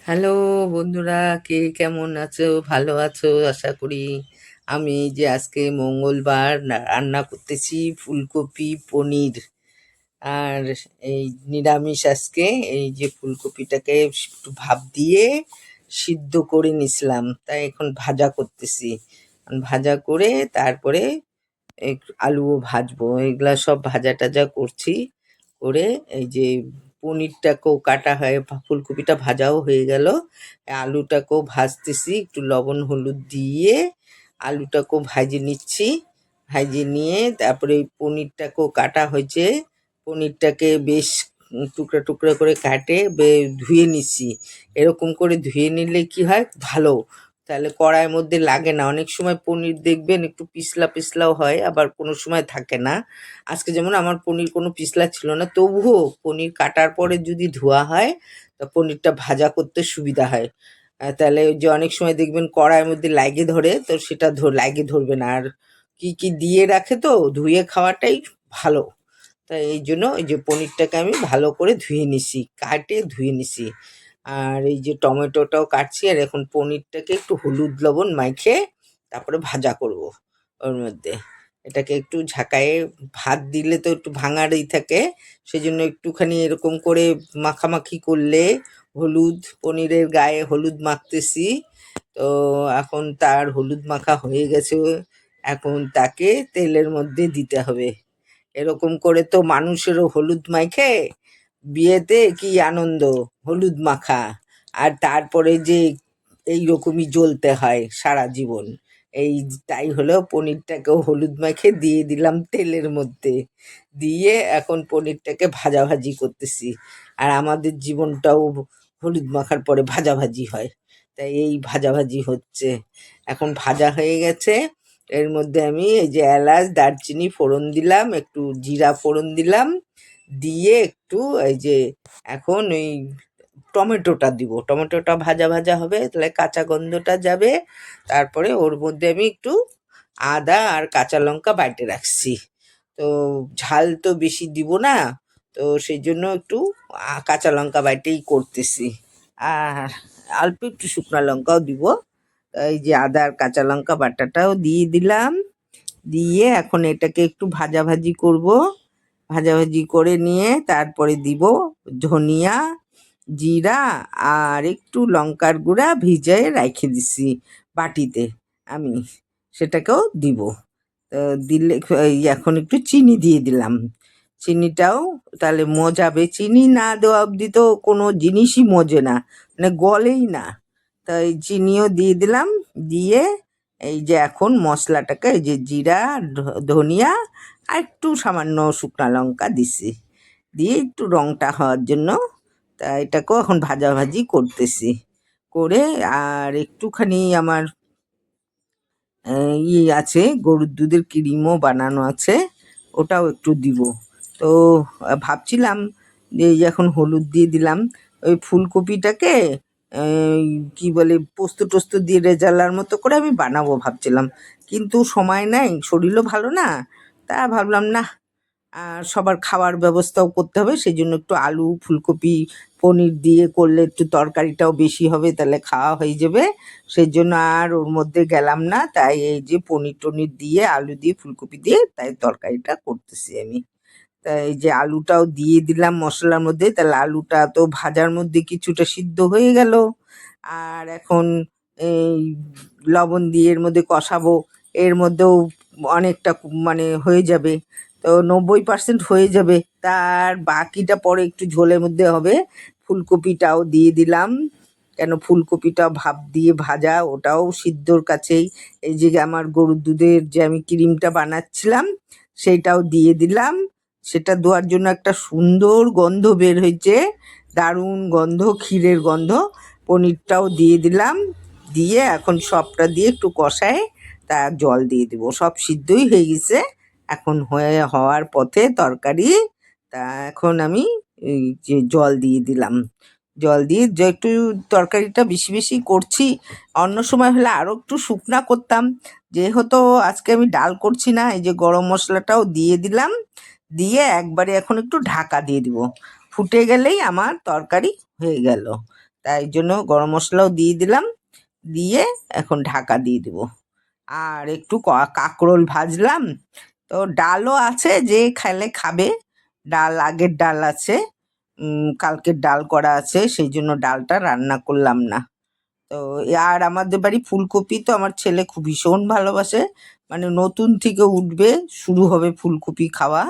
Hello বন্ধুরা, কে কেমন আছো? ভালো আছো আশা করি। আমি যে আজকে মঙ্গলবার রান্না করতেছি ফুলকপি পনির। আর এই নিরামিষ আজকে। এই যে ফুলকপিটাকে একটু ভাপ দিয়ে সিদ্ধ করে নিছিলাম, তাই এখন ভাজা করতেছি। ভাজা করে তারপরে আলুও ভাজবো, এগুলা সব ভাজা টাজা করছি। করে এই যে পনিরটাকেও কাটা হয়, ফুলকপিটা ভাজাও হয়ে গেল, আলুটাকেও ভাজতেছি একটু লবণ হলুদ দিয়ে। আলুটাকেও ভাজে নিচ্ছি, ভাজে নিয়ে তারপরে এই পনিরটাকেও কাটা হয়েছে। পনিরটাকে বেশ টুকরা টুকরা করে কাটে ধুয়ে নিচ্ছি। এরকম করে ধুয়ে নিলে কি হয় ভালো, তাহলে কড়াইয়ের মধ্যে লাগে না। অনেক সময় পনির দেখবেন একটু পিছলা পিছলাও হয়, আবার কোনো সময় থাকে না। আজকে যেমন আমার পনির কোনো পিছলা ছিল না, তবুও পনির কাটার পরে যদি ধোয়া হয় তা পনিরটা ভাজা করতে সুবিধা হয়। তাহলে ওই যে অনেক সময় দেখবেন কড়াইয়ের মধ্যে লাগে ধরে, তো সেটা লাগে ধরবে না। আর কি কি দিয়ে রাখে, তো ধুয়ে খাওয়াটাই ভালো। তাই এই জন্য এই যে পনিরটাকে আমি ভালো করে ধুয়ে নিছি, কাটে ধুয়ে নিছি। আর এই যে টমেটোটাও কাটছি, আর এখন পনিরটাকে একটু হলুদ লবণ মাইখে তারপরে ভাজা করব ওর মধ্যে। এটাকে একটু ঝাঁকায়ে ভাত দিলে তো একটু ভাঙাড়ই থাকে, সেজন্য একটুখানি এরকম করে মাখামাখি করলে হলুদ, পনিরের গায়ে হলুদ মাখতেছি। তো এখন তার হলুদ মাখা হয়ে গেছে, এখন তাকে তেলের মধ্যে দিতে হবে। এরকম করে তো মানুষেরও হলুদ মাইখে বিয়েতে কি আনন্দ, হলুদ মাখা। আর তারপরে যে এই রকমই জ্বলতে হয় সারা জীবন। এই তাই হলো, পনিরটাকেও হলুদ মাখে দিয়ে দিলাম তেলের মধ্যে। দিয়ে এখন পনিরটাকে ভাজাভাজি করতেছি। আর আমাদের জীবনটাও হলুদ মাখার পরে ভাজাভাজি হয়, তাই এই ভাজাভাজি হচ্ছে। এখন ভাজা হয়ে গেছে, এর মধ্যে আমি এই যে এলাচ দারচিনি ফোড়ন দিলাম, একটু জিরা ফোড়ন দিলাম, দিয়ে একটু এই যে এখন ওই টমেটোটা দিব। টমেটোটা ভাজা ভাজা হবে, তাহলে কাঁচা গন্ধটা যাবে। তারপরে ওর মধ্যে আমি একটু আদা আর কাঁচা লঙ্কা বাইটে রাখছি। তো ঝাল তো বেশি দিব না, তো সেই জন্য একটু কাঁচা লঙ্কা বাইটেই করতেছি। আর অল্প একটু শুকনো লঙ্কাও দিব। এই যে আদা আর কাঁচা লঙ্কা বাটাটাও দিয়ে দিলাম। দিয়ে এখন এটাকে একটু ভাজাভাজি করব। ভাজাভাজি করে নিয়ে তারপরে দিব ধনিয়া, জিরা আর একটু লঙ্কার গুঁড়া ভিজিয়ে রাইখে দিছি বাটিতে আমি, সেটাকেও দিব। দিলে এই এখন একটু চিনি দিয়ে দিলাম। চিনিটাও তাহলে মজাবে, চিনি না দেওয়া অবধি তো কোনো জিনিসই মজে না, মানে গলেই না। তাই চিনিও দিয়ে দিলাম। দিয়ে এই যে এখন মশলাটাকে এই যে জিরা, ধনিয়া আর একটু সামান্য শুকনা লঙ্কা দিছি, দিয়ে একটু রংটা হওয়ার জন্য। তা এটাকেও এখন ভাজাভাজি করতেছি। করে আর একটুখানি আমার আছে, গরুর দুধের ক্রিমও বানানো আছে, ওটাও একটু দিব। তো ভাবছিলাম যে এই যে এখন হলুদ দিয়ে দিলাম, ওই ফুলকপিটাকে এই কি বলে পোস্ত টোস্ত দিয়ে রেজালার মতো করে আমি বানাবো ভাবছিলাম, কিন্তু সময় নাই, শরীরও ভালো না। তা ভাবলাম না, আর সবার খাওয়ার ব্যবস্থাও করতে হবে, সেই জন্য একটু আলু ফুলকপি পনির দিয়ে করলে একটু তরকারিটাও বেশি হবে, তাহলে খাওয়া হয়ে যাবে। সেই জন্য আর ওর মধ্যে গেলাম না, তাই এই যে পনির টনির দিয়ে আলু দিয়ে ফুলকপি দিয়ে তাই তরকারিটা করতেছি আমি। তা এই যে আলুটাও দিয়ে দিলাম মশলার মধ্যে, তাহলে আলুটা তো ভাজার মধ্যে কিছুটা সিদ্ধ হয়ে গেল। আর এখন এই লবণ দিয়ে এর মধ্যে কষাবো, এর মধ্যেও অনেকটা মানে হয়ে যাবে, তো 90% হয়ে যাবে। তার বাকিটা পরে একটু ঝোলের মধ্যে হবে। ফুলকপিটাও দিয়ে দিলাম, কেন ফুলকপিটা ভাপ দিয়ে ভাজা, ওটাও সিদ্ধর কাছেই। এই যে আমার গরুর দুধের যে আমি ক্রিমটা বানাচ্ছিলাম সেইটাও দিয়ে দিলাম। সেটা দেওয়ার জন্য একটা সুন্দর গন্ধ বের হয়েছে, দারুণ গন্ধ, ক্ষীরের গন্ধ। পনিরটাও দিয়ে দিলাম, দিয়ে এখন সবটা দিয়ে একটু কষায় তা জল দিয়ে দেবো। সব সিদ্ধই হয়ে গেছে, এখন হওয়ার পথে তরকারি। তা এখন আমি এই যে জল দিয়ে দিলাম। জল দিয়ে যে একটু তরকারিটা বেশি বেশি করছি, অন্য সময় হলে আরও একটু শুকনা করতাম, যেহেতু আজকে আমি ডাল করছি না। এই যে গরম মশলাটাও দিয়ে দিলাম, দিয়ে একবারে এখন একটু ঢাকা দিয়ে দিব, ফুটে গেলেই আমার তরকারি হয়ে গেল। তাই জন্য গরম মশলাও দিয়ে দিলাম, দিয়ে এখন ঢাকা দিয়ে দেবো। আর একটু কাঁকরোল ভাজলাম। তো ডালও আছে, যে খেলে খাবে। ডাল, আগের ডাল আছে, কালকের ডাল করা আছে, সেই জন্য ডালটা রান্না করলাম না। তো আর আমাদের বাড়ি ফুলকপি তো আমার ছেলে খুব ভীষণ ভালোবাসে, মানে নতুন থেকে উঠবে শুরু হবে ফুলকপি খাওয়া।